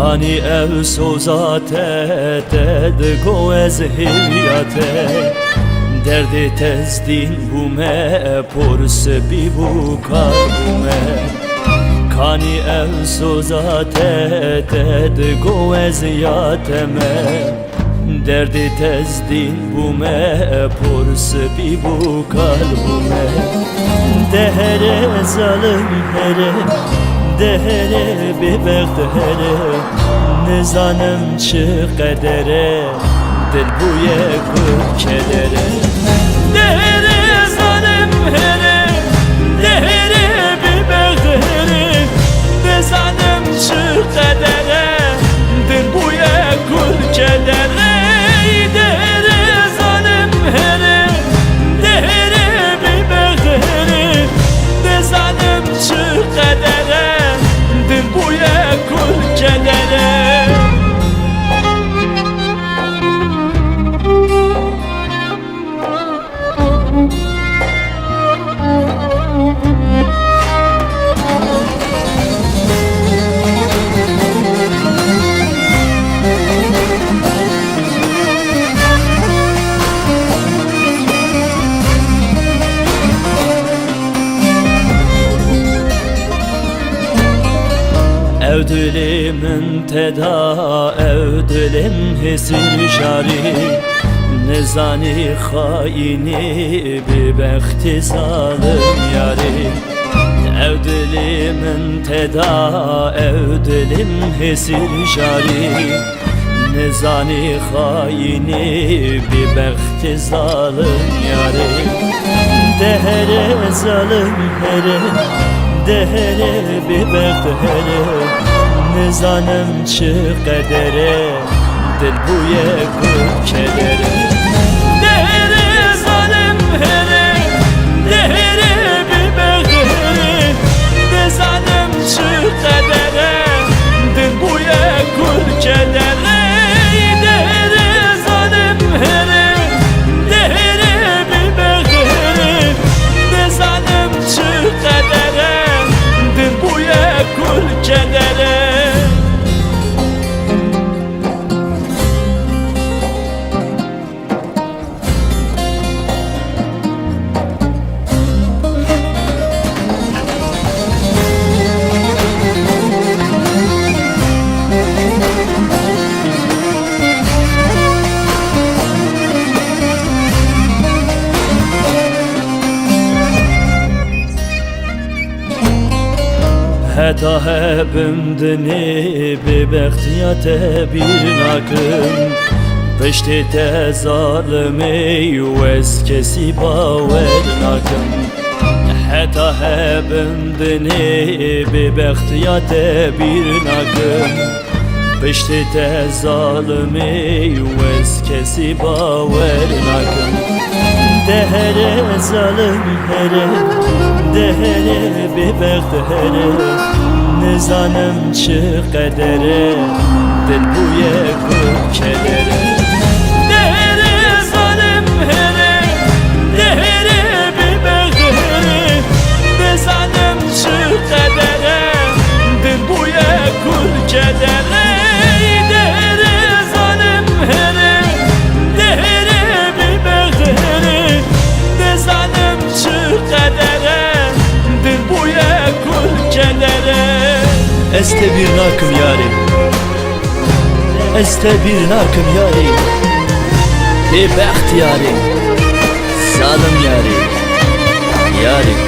Kani ev sozate dedgo ez hiyate Derdi tezdin bume porse bi bu kalbume Kani ev sozate dedgo ez yateme Derdi tezdin bume porse bi bu kalbume Dehere zalim here Dehere bebek dehere Nezanem çı kadere Dil buye kut kedere Dehere zalim here Dehere bebek dehere Nezanem çı kadere Dil buye kut kedere Dehere zalim here Dehere bebek dehere Nezanem çı kadere Buya kul kedere Ev dilimin teda, ev dilim hesir şari Nezani haini, bir bekti zalim yari Ev dilimin teda, ev dilim hesir şari Nezani haini, bir bekti zalim yari Dehere zalim here Dehere bebek dehere Nezanem çı kadere Dil buye kut kedere Dehere zalim here Dehere bebek dehere Nezanem çı kadere Dil buye kut kedere Dehere zalim here Dehere bebek dehere Nezanem çı kadere kul kedere Heta hebim dini bi behtiyate bir nakım Peşte te zalimi vez kesi baver nakım Heta hebim dini bi behtiyate bir nakım Peşte te zalimi vez kesi baver nakım Dehere zalim here Dehere bebek dehere Nezanem çı kadere Dil buye kut kedere Dehere zalim here Dehere bebek dehere Nezanem çı kadere Dil buye kut kedere Dehere zalim here Dehere bebek dehere Nezanem çı kadere Este bir nakım yari Este bir nakım yari Bir beht yari Zalim yari Yari